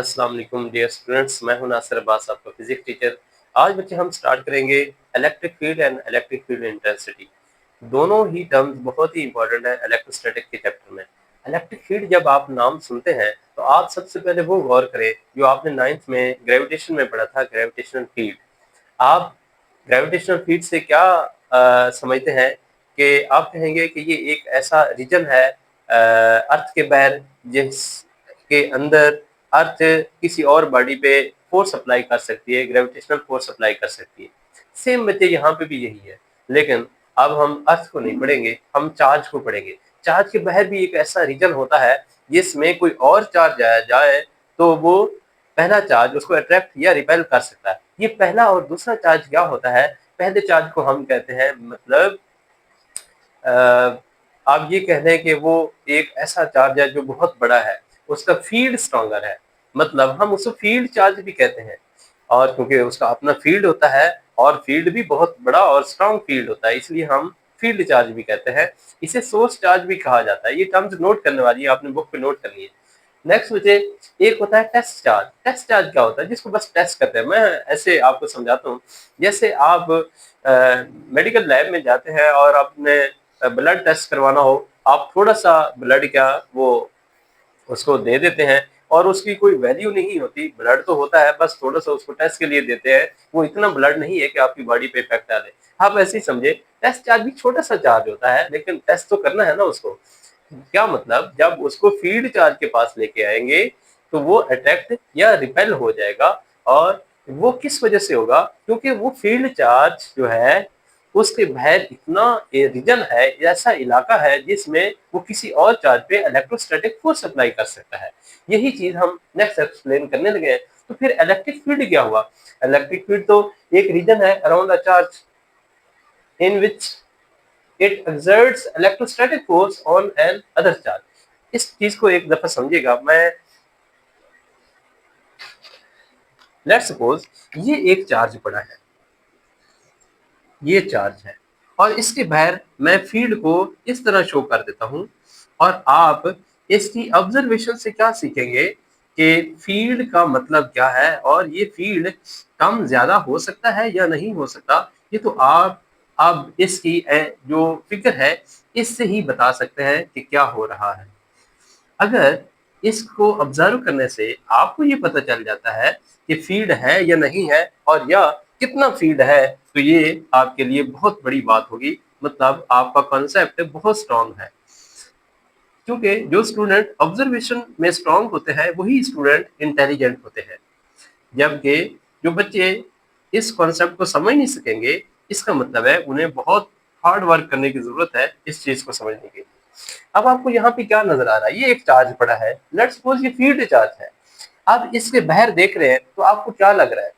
अस्सलाम वालेकुम dear students, मैं हूं नासिर अब्बास, आपका फिजिक्स टीचर। आज बच्चे हम स्टार्ट करेंगे electric field and electric field intensity. दोनों ही टर्म्स बहुत ही इंपॉर्टेंट है इलेक्ट्रोस्टैटिक के चैप्टर में। इलेक्ट्रिक फील्ड जब आप नाम सुनते हैं तो आप सबसे पहले वो गौर करें जो आपने नाइन्थ में ग्रेविटेशन में पढ़ा था, ग्रेविटेशनल फील्ड। आप ग्रेविटेशनल फील्ड से क्या समझते हैं कि आप कहेंगे कि ये एक ऐसा रीजन है अर्थ के बाहर जिसके अंदर अर्थ किसी और बॉडी पे फोर्स अप्लाई कर सकती है, ग्रेविटेशनल फोर्स अप्लाई कर सकती है। सेम बच्चे यहाँ पे भी यही है, लेकिन अब हम अर्थ को नहीं पढ़ेंगे, हम चार्ज को पढ़ेंगे। चार्ज के बाहर भी एक ऐसा रीजन होता है जिसमें कोई और चार्ज आया जाए तो वो पहला चार्ज उसको अट्रैक्ट या रिपेल कर सकता है। ये पहला और दूसरा चार्ज क्या होता है? पहले चार्ज को हम कहते हैं मतलब आप ये कह दें कि वो एक ऐसा चार्ज है जो बहुत बड़ा है, उसका फील्ड स्ट्रॉन्गर है, मतलब हम उसको फील्ड चार्ज भी कहते हैं। और क्योंकि उसका अपना फील्ड होता है और फील्ड भी बहुत बड़ा और स्ट्रॉन्ग फील्ड होता है, इसलिए हम फील्ड चार्ज भी कहते हैं। इसे सोर्स चार्ज भी कहा जाता है। ये टर्म्स नोट करने वाली है, आपने बुक पे नोट करनी है। नेक्स्ट मुझे एक होता है टेस्ट चार्ज। टेस्ट चार्ज क्या होता है? जिसको बस टेस्ट करते हैं। मैं ऐसे आपको समझाता हूँ। जैसे आप मेडिकल लैब में जाते हैं और आपने ब्लड टेस्ट करवाना हो, आप थोड़ा सा ब्लड क्या वो उसको दे देते हैं और उसकी कोई वैल्यू नहीं होती। ब्लड तो होता है, बस थोड़ा सा उसको टेस्ट के लिए देते हैं। वो इतना ब्लड नहीं है कि आपकी बॉडी पे इफेक्ट डाले। आप ऐसे ही समझे, टेस्ट चार्ज भी छोटा सा चार्ज होता है, लेकिन टेस्ट तो करना है ना उसको। क्या मतलब, जब उसको फील्ड चार्ज के पास लेके आएंगे तो वो अट्रैक्ट या रिपेल हो जाएगा। और वो किस वजह से होगा? क्योंकि वो फील्ड चार्ज जो है उसके बाहर इतना रीजन है, ऐसा इलाका है जिसमें वो किसी और चार्ज पे इलेक्ट्रोस्टैटिक फोर्स अप्लाई कर सकता है। यही चीज हम नेक्स्ट एक्सप्लेन करने लगे हैं। तो फिर इलेक्ट्रिक फील्ड क्या हुआ? इलेक्ट्रिक फील्ड तो एक रीजन है around a charge in which it exerts electrostatic force on an other charge। इस चीज को एक दफा समझिएगा। मैं लेट्स सपोज ये एक चार्ज पड़ा है, ये चार्ज है, और इसके बाहर मैं फील्ड को इस तरह शो कर देता हूं। और आप इसकी ऑब्जर्वेशन से क्या सीखेंगे कि फील्ड का मतलब क्या है और ये फील्ड कम ज्यादा हो सकता है या नहीं हो सकता। ये तो आप अब इसकी जो फिगर है इससे ही बता सकते हैं कि क्या हो रहा है। अगर इसको ऑब्जर्व करने से आपको ये पता चल जाता है कि फील्ड है या नहीं है और या कितना फील्ड है, तो ये आपके लिए बहुत बड़ी बात होगी। मतलब आपका कॉन्सेप्ट बहुत स्ट्रांग है। क्योंकि जो स्टूडेंट ऑब्जर्वेशन में स्ट्रांग होते हैं वही स्टूडेंट इंटेलिजेंट होते हैं। जबकि जो बच्चे इस कॉन्सेप्ट को समझ नहीं सकेंगे, इसका मतलब है उन्हें बहुत हार्ड वर्क करने की जरूरत है इस चीज को समझने के लिए। अब आपको यहाँ पे क्या नजर आ रहा है? ये एक चार्ज पड़ा है, लेट्स सपोज ये फील्ड चार्ज है। आप इसके बाहर देख रहे हैं तो आपको क्या लग रहा है?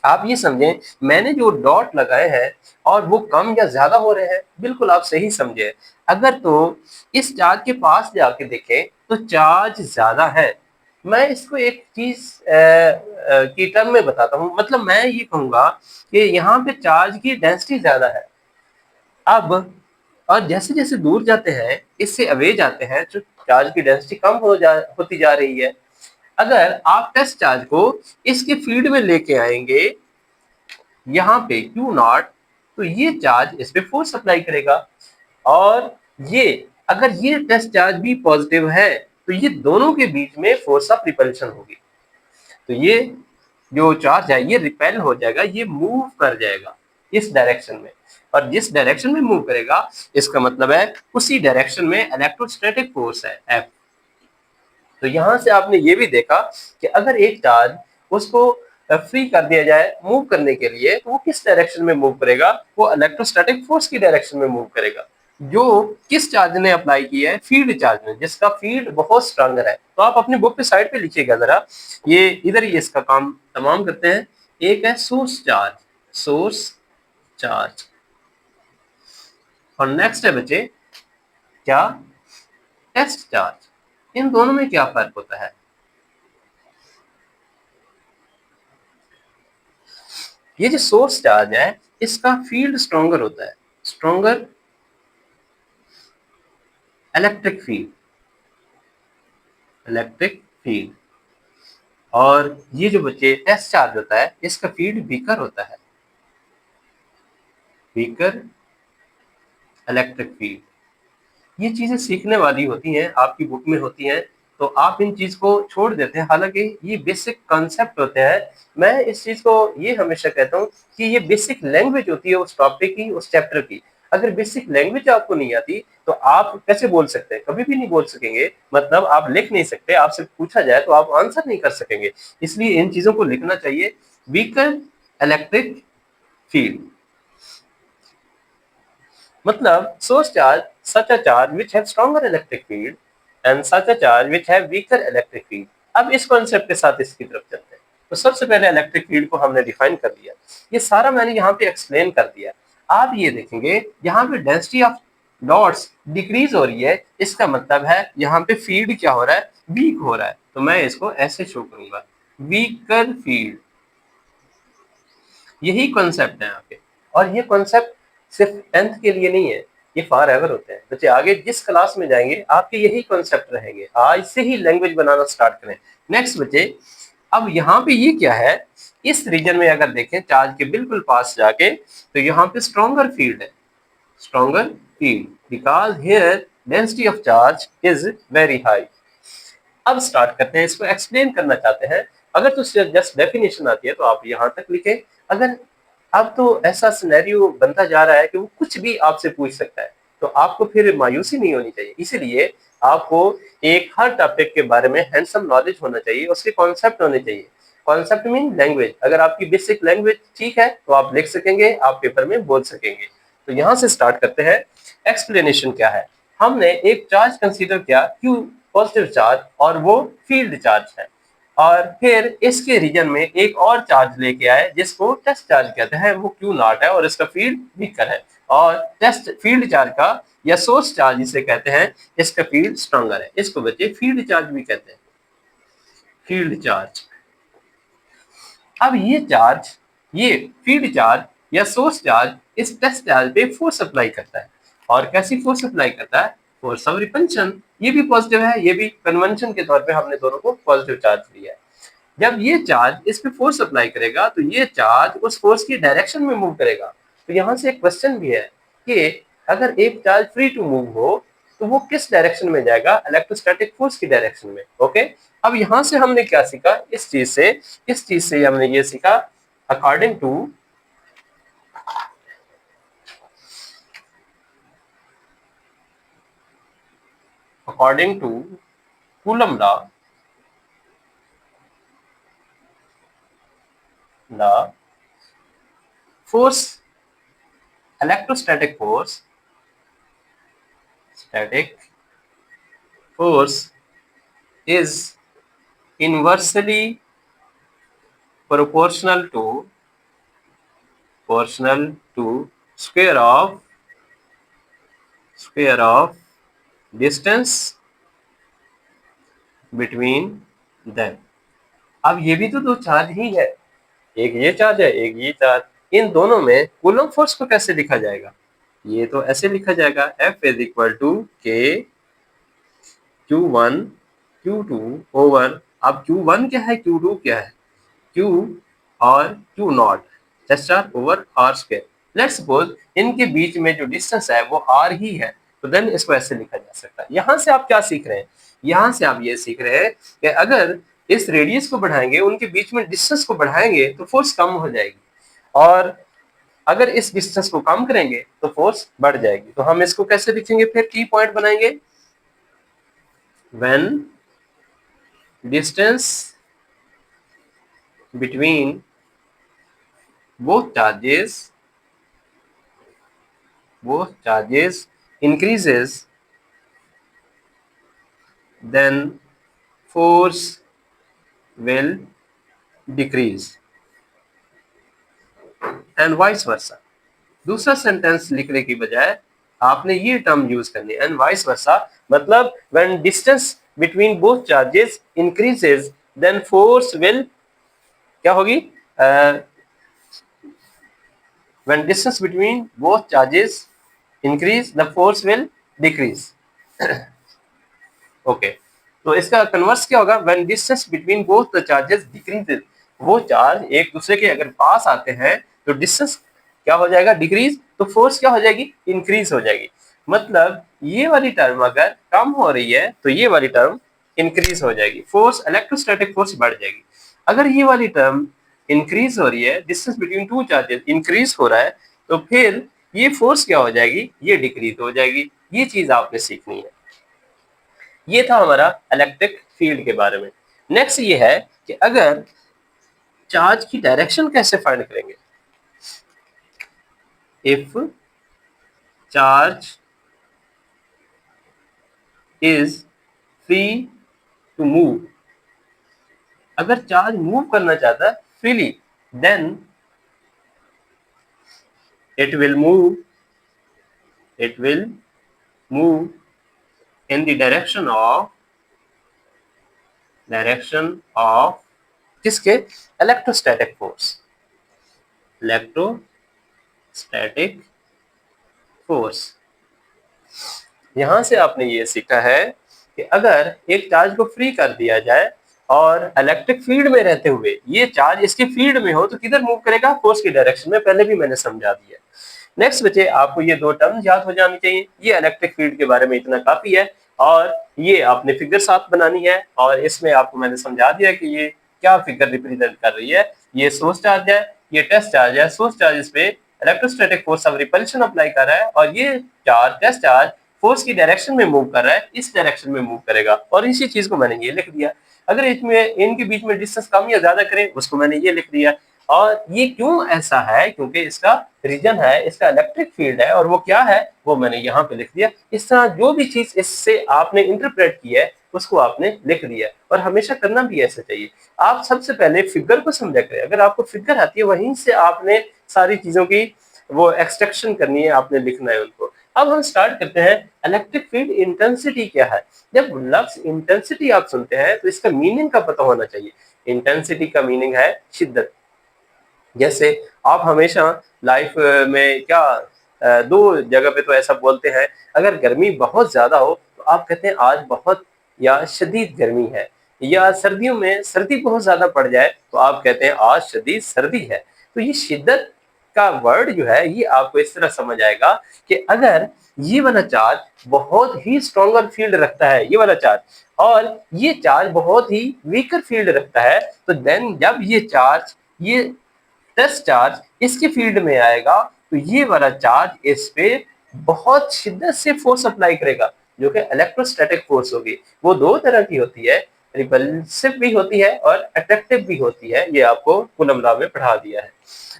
आप ये समझें, मैंने जो डॉट लगाए हैं और वो कम या ज्यादा हो रहे हैं, बिल्कुल आप सही समझे। अगर तो इस चार्ज के पास जाके देखें तो चार्ज ज्यादा है। मैं इसको एक चीज की टर्म में बताता हूँ। मतलब मैं ये कहूंगा कि यहाँ पे चार्ज की डेंसिटी ज्यादा है। अब और जैसे जैसे दूर जाते हैं, इससे अवे जाते हैं, तो चार्ज की डेंसिटी कम होती जा रही है। अगर आप टेस्ट चार्ज को इसके फील्ड में लेके आएंगे यहाँ पे क्यू नॉट, तो ये चार्ज इस पे फोर्स अप्लाई करेगा। और ये अगर ये टेस्ट चार्ज भी पॉजिटिव है तो ये दोनों के बीच में फोर्स ऑफ रिपल्शन होगी। तो ये जो चार्ज है ये रिपेल हो जाएगा, ये मूव कर जाएगा इस डायरेक्शन में। और जिस डायरेक्शन में मूव करेगा, इसका मतलब है उसी डायरेक्शन में इलेक्ट्रोस्टैटिक फोर्स है एफ। तो यहां से आपने ये भी देखा कि अगर एक चार्ज उसको फ्री कर दिया जाए मूव करने के लिए, तो वो किस डायरेक्शन में मूव करेगा? वो इलेक्ट्रोस्टैटिक फोर्स की डायरेक्शन में मूव करेगा। जो किस चार्ज ने अप्लाई किया है? फील्ड चार्ज ने, जिसका फील्ड बहुत स्ट्रॉन्गर है। तो आप अपनी बुक पे साइड पे लिखिएगा जरा। ये इधर ही इसका काम तमाम करते हैं। एक है सोर्स चार्ज, सोर्स चार्ज, और नेक्स्ट है बच्चे क्या? Test charge. इन दोनों में क्या फर्क होता है? ये जो सोर्स चार्ज है इसका फील्ड स्ट्रॉन्गर होता है, stronger electric field, electric field. और ये जो बच्चे टेस्ट चार्ज होता है इसका फील्ड वीकर होता है, वीकर इलेक्ट्रिक फील्ड। ये चीजें सीखने वाली होती हैं, आपकी बुक में होती हैं, तो आप इन चीज को छोड़ देते हैं, हालांकि ये बेसिक कॉन्सेप्ट होते हैं। मैं इस चीज को ये हमेशा कहता हूँ कि ये बेसिक लैंग्वेज होती है उस टॉपिक की, उस चैप्टर की। अगर बेसिक लैंग्वेज आपको नहीं आती तो आप कैसे बोल सकते हैं? कभी भी नहीं बोल सकेंगे। मतलब आप लिख नहीं सकते, आपसे पूछा जाए तो आप आंसर नहीं कर सकेंगे। इसलिए इन चीजों को लिखना चाहिए। व्हीकल इलेक्ट्रिक फील्ड मतलब source charge, such a charge which have stronger electric field and such a charge which have weaker electric field। अब इस कॉन्सेप्ट के साथ इसकी तरफ चलते हैं। तो सबसे पहले इलेक्ट्रिक फील्ड को हमने डिफाइन कर दिया, ये सारा मैंने यहाँ पे एक्सप्लेन कर दिया। आप ये देखेंगे यहाँ पे डेंसिटी ऑफ डॉट्स डिक्रीज हो रही है, इसका मतलब है यहाँ पे फील्ड क्या हो रहा है? वीक हो रहा है। तो मैं इसको ऐसे शो करूंगा, वीकर फील्ड। यही कॉन्सेप्ट है यहाँ पे। और ये कॉन्सेप्ट सिर्फ 10th के लिए नहीं है, ये फॉर एवर होते हैं। बच्चे आगे जिस क्लास में जाएंगे आपके यही कॉन्सेप्ट रहेंगे। आज से ही लैंग्वेज बनाना स्टार्ट करें। नेक्स्ट बच्चे, अब यहाँ पे ये क्या है? इस रीजन में अगर देखें चार्ज के बिल्कुल पास जाके, तो यहाँ पे स्ट्रॉन्गर फील्ड है, stronger field, because here density of charge is very high. अब स्टार्ट करते हैं, इसको एक्सप्लेन करना चाहते हैं। अगर तो जस्ट डेफिनेशन आती है तो आप यहाँ तक लिखें। अगर अब तो ऐसा सिनेरियो बनता जा रहा है कि वो कुछ भी आपसे पूछ सकता है, तो आपको फिर मायूसी नहीं होनी चाहिए। इसीलिए आपको एक हर टॉपिक के बारे में हैंडसम नॉलेज होना चाहिए, उसके कॉन्सेप्ट होने चाहिए। Concept mean language. अगर आपकी बेसिक लैंग्वेज ठीक है तो आप लिख सकेंगे, आप पेपर में बोल सकेंगे। तो यहाँ से स्टार्ट करते हैं। एक्सप्लेनेशन क्या है? हमने एक चार्ज कंसीडर किया, क्यू पॉजिटिव चार्ज, और वो फील्ड चार्ज है। और फिर इसके रीजन में एक और चार्ज लेके आए जिसको टेस्ट चार्ज कहते हैं, वो क्यू नॉट है और इसका फील्ड वीकर है। और टेस्ट फील्ड चार्ज का या सोर्स चार्ज जिसे कहते हैं, इसका फील्ड स्ट्रॉन्गर है। इसको बच्चे फील्ड चार्ज भी कहते हैं, फील्ड चार्ज। अब ये चार्ज, ये फील्ड चार्ज या सोर्स चार्ज इस टेस्ट चार्ज पे फोर्स अप्लाई करता है। और कैसी फोर्स अप्लाई करता है? Force of repulsion. ये भी पॉजिटिव है, ये भी कन्वेंशन के तौर पे हमने दोनों को पॉजिटिव चार्ज लिया है। जब ये चार्ज इस पे फोर्स अप्लाई करेगा तो ये चार्ज उस फोर्स की डायरेक्शन में मूव करेगा। तो यहाँ से एक क्वेश्चन भी है कि अगर एक चार्ज फ्री टू मूव हो तो वो किस डायरेक्शन में जाएगा? इलेक्ट्रोस्टैटिक फोर्स की डायरेक्शन में। ओके, अब यहाँ से हमने क्या सीखा? इस चीज से हमने ये सीखा, according to coulomb law, force, electrostatic force, static force is inversely proportional to square of distance between them। अब ये भी तो दो चार्ज ही है, एक ये चार्ज है, एक ये चार्ज। इन दोनों में कूलम फोर्स को कैसे लिखा जाएगा? ये तो ऐसे लिखा जाएगा, F इज इक्वल टू के Q1 Q2 ओवर। अब Q1 क्या है, Q2 क्या है? Q और Q नॉट चार over R square. Let's suppose इनके बीच में जो डिस्टेंस है वो R ही है, तो देन इसको ऐसे लिखा जा सकता है। यहाँ से आप क्या सीख रहे हैं? यहाँ से आप ये सीख रहे हैं कि अगर इस रेडियस को बढ़ाएंगे, उनके बीच में डिस्टेंस को बढ़ाएंगे तो फोर्स कम हो जाएगी, और अगर इस डिस्टेंस को कम करेंगे तो फोर्स बढ़ जाएगी। तो हम इसको कैसे लिखेंगे? फिर की पॉइंट बनाएंगे, when distance between both charges increases, then force will decrease and vice versa। दूसरा सेंटेंस लिखने की बजाय आपने ये टर्म यूज करनी है, एंड वाइस वर्सा। मतलब when distance between both charges increases then force will क्या होगी? When distance between both charges increase the force will decrease। Okay, तो इसका कन्वर्स क्या होगा, when distance between both the charges decreases, वो charge एक दूसरे के अगर पास आते हैं तो डिस्टेंस क्या हो जाएगा, डिक्रीज, तो फोर्स क्या हो जाएगी, इंक्रीज हो जाएगी। मतलब ये वाली टर्म अगर कम हो रही है तो ये वाली टर्म इंक्रीज हो जाएगी, फोर्स, इलेक्ट्रोस्टैटिक फोर्स बढ़ जाएगी। अगर ये वाली टर्म इंक्रीज हो रही है, distance between two charges increase हो रहा है, तो फिर ये फोर्स क्या हो जाएगी, ये डिक्रीज हो जाएगी। ये चीज आपने सीखनी है। ये था हमारा इलेक्ट्रिक फील्ड के बारे में। नेक्स्ट ये है कि अगर चार्ज की डायरेक्शन कैसे फाइंड करेंगे। If charge is free to move, अगर चार्ज मूव करना चाहता है freely, then it will move it will move in the direction of किसके, इलेक्ट्रोस्टैटिक फोर्स, इलेक्ट्रोस्टैटिक फोर्स। यहां से आपने ये सीखा है कि अगर एक चार्ज को फ्री कर दिया जाए और इलेक्ट्रिक फील्ड में रहते हुए ये चार्ज इसके फील्ड में हो तो किधर मूव करेगा, फोर्स की डायरेक्शन में। पहले भी मैंने समझा दिया। नेक्स्ट बच्चे, आपको ये दो टर्म याद हो जानी चाहिए। ये इलेक्ट्रिक फील्ड के बारे में इतना काफी है, और ये आपने फिगर 7 बनानी है, और इसमें आपको मैंने समझा दिया कि ये क्या फिगर रिप्रेजेंट कर रही है। ये सोर्स चार्ज है, ये टेस्ट चार्ज है। सोर्स चार्ज इस पे electrostatic force of repulsion apply कर रहा है, और ये चार्ज, टेस्ट चार्ज, फोर्स की डायरेक्शन में मूव कर रहा है, इस डायरेक्शन में मूव करेगा। और इसी चीज को मैंने ये लिख दिया। अगर इसमें इनके बीच में डिस्टेंस कम या ज्यादा करें, उसको मैंने ये लिख दिया। और ये क्यों ऐसा है, क्योंकि इसका रीजन है, इसका इलेक्ट्रिक फील्ड है, और वो क्या है वो मैंने यहाँ पे लिख दिया। इस तरह जो भी चीज इससे आपने इंटरप्रेट की है उसको आपने लिख दिया, और हमेशा करना भी ऐसा चाहिए। आप सबसे पहले फिगर को समझा करें। अगर आपको फिगर आती है वहीं से आपने सारी चीजों की वो एक्सट्रैक्शन करनी है, आपने लिखना है उनको। अब हम स्टार्ट करते हैं। इलेक्ट्रिक फील्ड इंटेंसिटी क्या है। जब लफ्ज इंटेंसिटी आप सुनते हैं तो इसका मीनिंग का पता होना चाहिए। इंटेंसिटी का मीनिंग है शिद्दत। जैसे आप हमेशा लाइफ में क्या दो जगह पे तो ऐसा बोलते हैं, अगर गर्मी बहुत ज्यादा हो तो आप कहते हैं आज बहुत या शदीद गर्मी है, या सर्दियों में सर्दी बहुत ज्यादा पड़ जाए तो आप कहते हैं आज शदीद सर्दी है। तो ये शिद्दत का वर्ड जो है ये आपको इस तरह समझ आएगा कि अगर ये वाला चार्ज बहुत ही स्ट्रॉन्गर फील्ड रखता है, ये वाला चार्ज, और ये चार्ज बहुत ही वीकर फील्ड रखता है, तो देन जब ये चार्ज, ये टेस्ट चार्ज इसके फील्ड में आएगा तो ये वाला चार्ज इस पे बहुत शिद्दत से फोर्स अप्लाई करेगा, जो कि इलेक्ट्रोस्टैटिक फोर्स होगी। वो दो तरह की होती है, रिपल्सिव भी होती है और अट्रैक्टिव भी होती है। ये आपको कूलम लॉ में पढ़ा दिया है।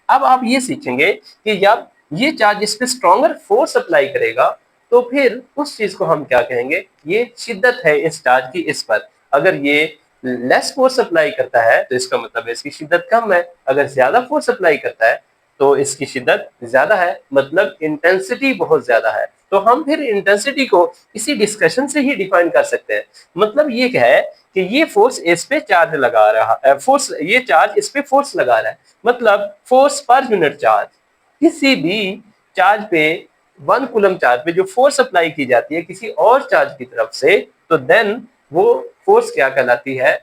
अब आप ये सीखेंगे कि जब ये चार्ज इस पे स्ट्रॉन्गर फोर्स अप्लाई करेगा तो फिर उस चीज को हम क्या कहेंगे, ये शिद्दत है इस चार्ज की इस पर। अगर ये लेस फोर्स अप्लाई करता है तो इसका मतलब इसकी शिद्दत कम है। अगर ज्यादा फोर्स अप्लाई करता है तो इसकी शिद्दत ज्यादा है, मतलब इंटेंसिटी बहुत ज्यादा है। तो हम फिर इंटेंसिटी को इसी डिस्कशन से ही डिफाइन कर सकते हैं। मतलब ये क्या है कि ये फोर्स इस पे चार्ज लगा रहा है, फोर्स, ये चार्ज इस पे फोर्स लगा रहा है, मतलब फोर्स पर यूनिट चार्ज। किसी भी चार्ज पे 1 कूलम चार्ज पे जो फोर्स अप्लाई की जाती है किसी और चार्ज की तरफ से, तो देन वो फोर्स क्या कहलाती है,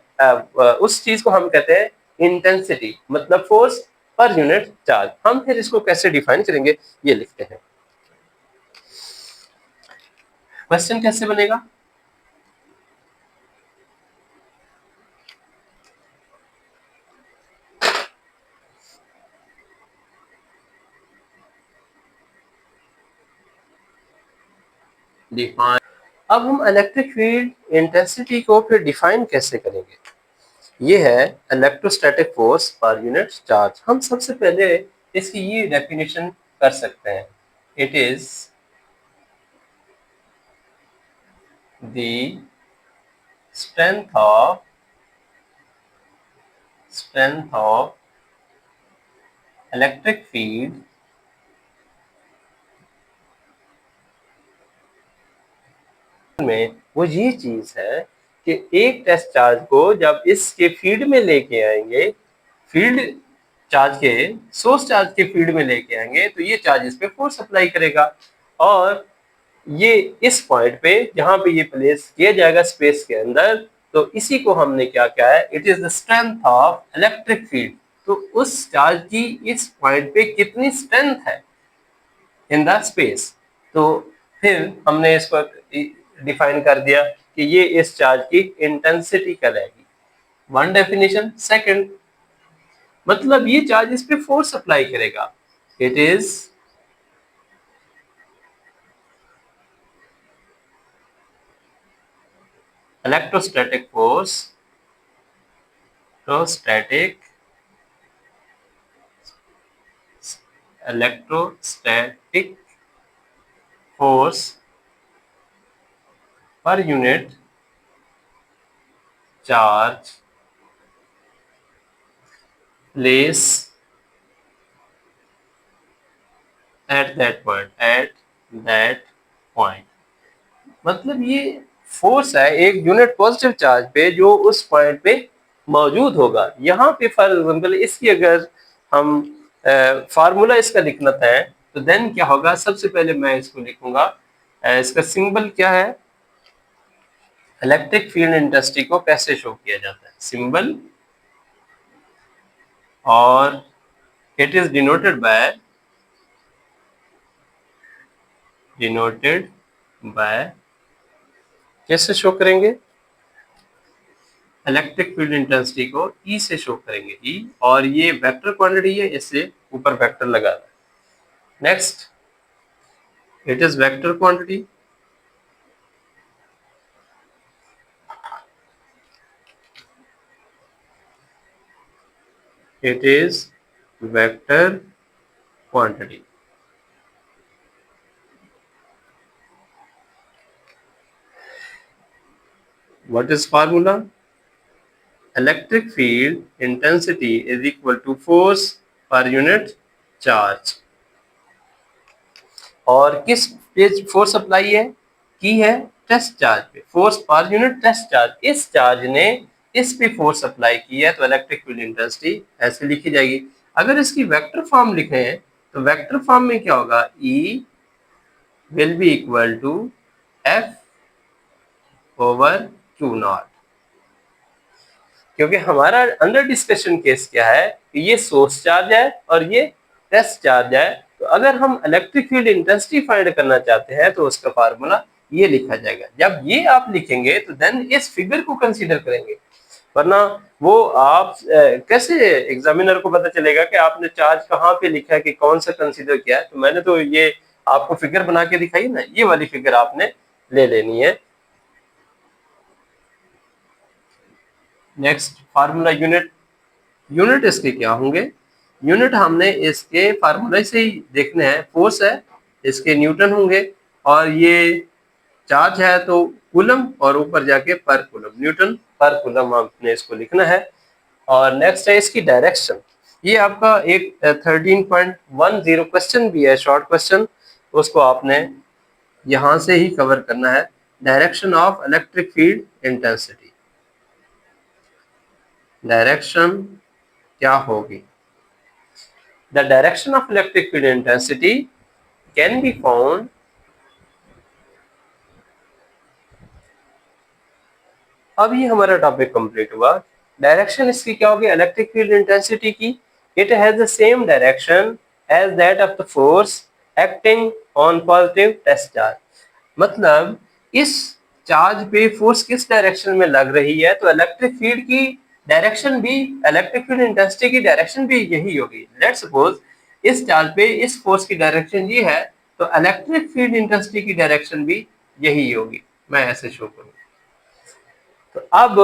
उस चीज को हम कहते हैं इंटेंसिटी, मतलब फोर्स पर यूनिट चार्ज। हम फिर इसको कैसे डिफाइन करेंगे ये लिखते हैं। क्वेश्चन कैसे बनेगा, डिफाइन। अब हम इलेक्ट्रिक फील्ड इंटेंसिटी को फिर डिफाइन कैसे करेंगे। ये है इलेक्ट्रोस्टैटिक फोर्स पर यूनिट चार्ज। हम सबसे पहले इसकी ये डेफिनेशन कर सकते हैं, it is the strength of electric field में वो ये चीज है कि एक टेस्ट चार्ज को जब इसके फील्ड में लेके आएंगे, फील्ड चार्ज के, सोर्स चार्ज के फील्ड में लेके आएंगे, तो ये चार्ज इस पे फोर्स अप्लाई करेगा, और ये इस पॉइंट पे जहां पे ये प्लेस किया जाएगा स्पेस के अंदर, तो इसी को हमने क्या किया है, it is the strength of electric field. तो उस चार्ज की इस पॉइंट पे कितनी स्ट्रेंथ है इन द स्पेस। तो फिर हमने इसको डिफाइन कर दिया कि ये इस चार्ज की इंटेंसिटी कहलाएगी, वन डेफिनेशन। सेकंड, मतलब ये चार्ज इस पे फोर्स अप्लाई करेगा, it is electrostatic force, electrostatic force पर unit charge place at that point. मतलब ये फोर्स है एक यूनिट पॉजिटिव चार्ज पे जो उस पॉइंट पे मौजूद होगा। यहाँ पे फॉर एग्जाम्पल इसकी अगर हम फार्मूला इसका लिखना है तो देन क्या होगा, सबसे पहले मैं इसको लिखूंगा, इसका सिंबल क्या है, इलेक्ट्रिक फील्ड इंटेंसिटी को कैसे शो किया जाता है, सिंबल, और इट इज डिनोटेड बाय कैसे शो करेंगे, इलेक्ट्रिक फील्ड इंटेंसिटी को ई से शो करेंगे, ई, और ये वेक्टर क्वांटिटी है, इससे ऊपर वेक्टर लगा रहा है। Next, it is vector quantity, it is vector quantity। What is formula? Electric field intensity is equal to force per unit charge। और किस पे फोर्स अप्लाई है की है, टेस्ट चार्ज पे, फोर्स पर यूनिट टेस्ट चार्ज। इस चार्ज ने इस पे फोर्स अप्लाई की है तो इलेक्ट्रिक फील्ड इंटेंसिटी ऐसे लिखी जाएगी। अगर इसकी वेक्टर फॉर्म लिखे हैं तो वेक्टर फॉर्म में क्या होगा, E will be equal to F over Q not. क्योंकि हमारा अंडर डिस्कशन केस क्या है कि ये सोर्स चार्ज है और ये टेस्ट चार्ज है। तो अगर हम इलेक्ट्रिक फील्ड इंटेंसिटी फाइंड करना चाहते हैं तो उसका फार्मूला ये लिखा जाएगा। जब ये आप लिखेंगे तो देन इस फिगर को कंसीडर करेंगे, वरना वो आप कैसे एग्जामिनर को पता चलेगा कि आपने चार्ज कहाँ पे लिखा है कि कौन सा कंसीडर किया है। तो मैंने तो ये आपको फिगर बना के दिखाई ना, ये वाली फिगर आपने ले लेनी है। नेक्स्ट फार्मूला यूनिट इसके क्या होंगे, यूनिट हमने इसके फार्मूले से ही देखने हैं। फोर्स है इसके न्यूटन होंगे, और ये चार्ज है तो कूलम, और ऊपर जाके पर कूलम, न्यूटन पर कूलम आपने इसको लिखना है। और नेक्स्ट है इसकी डायरेक्शन। ये आपका एक 13.10 क्वेश्चन भी है, शॉर्ट क्वेश्चन, उसको आपने यहां से ही कवर करना है। Direction of electric field intensity, direction क्या होगी, the direction of electric field intensity can be found अब ये हमारा टॉपिक कंप्लीट हुआ। डायरेक्शन इसकी क्या होगी इलेक्ट्रिक फील्ड इंटेंसिटी की, it has the same direction as that of the force acting on positive test charge. मतलब इस चार्ज पे फोर्स किस डायरेक्शन में लग रही है तो इलेक्ट्रिक फील्ड की डायरेक्शन भी, इलेक्ट्रिक फील्ड इंटेंसिटी की डायरेक्शन भी यही होगी। लेट्स सपोज इस चार्ज पे इस फोर्स की डायरेक्शन ये है तो इलेक्ट्रिक फील्ड इंटेंसिटी की डायरेक्शन भी यही होगी। मैं ऐसे शो करूंगा। तो अब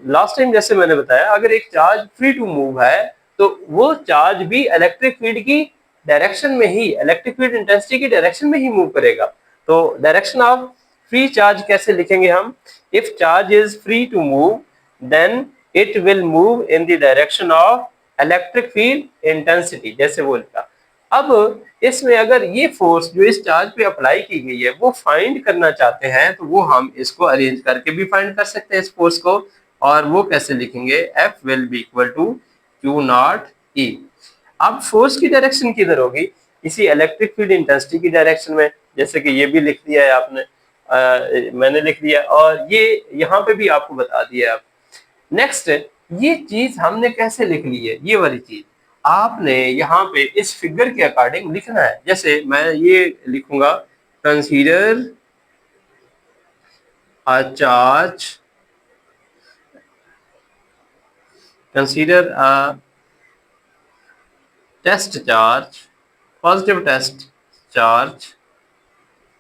लास्ट टाइम जैसे मैंने बताया, अगर एक चार्ज फ्री टू मूव है तो वो चार्ज भी इलेक्ट्रिक फील्ड की डायरेक्शन में ही, इलेक्ट्रिक फील्ड इंटेंसिटी की डायरेक्शन में ही मूव करेगा। तो डायरेक्शन ऑफ फ्री चार्ज कैसे लिखेंगे हम, if charge is free to move then it will move in the direction of electric field intensity, जैसे वो लिखा। अब इसमें अगर ये फोर्स जो इस चार्ज पे अप्लाई की गई है वो फाइंड करना चाहते हैं तो वो हम इसको अरेंज करके भी फाइंड कर सकते हैं इस फोर्स को, और वो कैसे लिखेंगे, F will be equal to Q naught E। अब फोर्स की डायरेक्शन किधर होगी, इसी इलेक्ट्रिक फील्ड इंटेंसिटी की डायरेक्शन में, जैसे कि ये भी लिख दिया है आपने। मैंने लिख दिया और ये यहाँ पे भी आपको बता दिया। नेक्स्ट, ये चीज हमने कैसे लिख ली है, ये वाली चीज आपने यहाँ पे इस फिगर के अकॉर्डिंग लिखना है। जैसे मैं ये लिखूंगा, consider a charge, consider a test charge, positive test charge,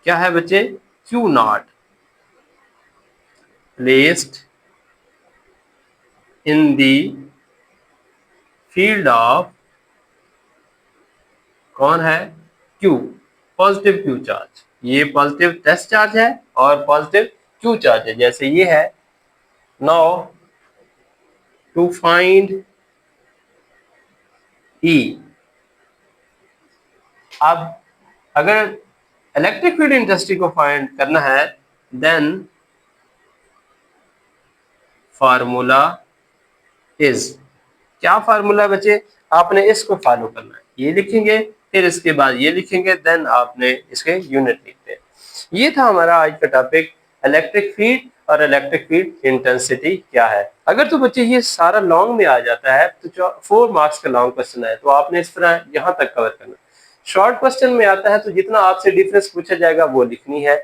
क्या है बच्चे, q naught, placed in the field of, कौन है, क्यू, पॉजिटिव क्यू चार्ज। ये पॉजिटिव टेस्ट चार्ज है और पॉजिटिव क्यू चार्ज है। जैसे ये है, नाउ टू फाइंड ई, अब अगर इलेक्ट्रिक फील्ड इंटेंसिटी को फाइंड करना है, देन फार्मूला इज, क्या फार्मूला बच्चे, आपने इसको फॉलो करना है। ये लिखेंगे, फिर इसके बाद ये लिखेंगे, देन आपने इसके यूनिट लिखते हैं। ये था हमारा आज का टॉपिक, इलेक्ट्रिक फील्ड और इलेक्ट्रिक फील्ड इंटेंसिटी क्या है। अगर तो बच्चे ये सारा लॉन्ग में आ जाता है तो जो 4 मार्क्स का लॉन्ग क्वेश्चन है, तो आपने इस तरह यहाँ तक कवर करना। शॉर्ट क्वेश्चन में आता है तो जितना आपसे डिफरेंस पूछा जाएगा वो लिखनी है,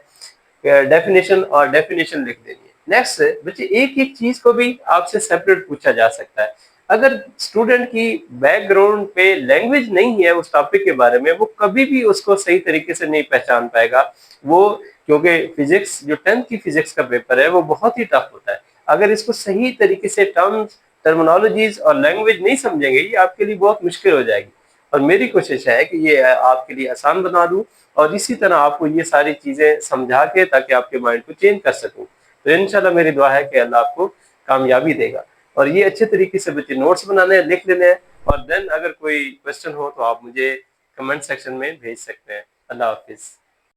डेफिनेशन और डेफिनेशन लिख देनी है। नेक्स्ट बच्चे, एक एक चीज को भी आपसे सेपरेट पूछा जा सकता है। अगर स्टूडेंट की बैकग्राउंड पे लैंग्वेज नहीं है उस टॉपिक के बारे में, वो कभी भी उसको सही तरीके से नहीं पहचान पाएगा। वो, क्योंकि फिजिक्स, जो 10th की फिजिक्स का पेपर है वो बहुत ही टफ होता है। अगर इसको सही तरीके से टर्म्स, टर्मिनोलॉजीज और लैंग्वेज नहीं समझेंगे, ये आपके लिए बहुत मुश्किल हो जाएगी। और मेरी कोशिश है कि ये आपके लिए आसान बना दूं और इसी तरह आपको ये सारी चीजें समझा के, ताकि आपके माइंड को चेंज कर सकूं। तो इंशाल्लाह मेरी दुआ है कि अल्लाह आपको कामयाबी देगा। और ये अच्छे तरीके से बच्चे नोट्स बनाने हैं, लिख लेने हैं, और देन अगर कोई क्वेश्चन हो तो आप मुझे कमेंट सेक्शन में भेज सकते हैं। अल्लाह हाफिज।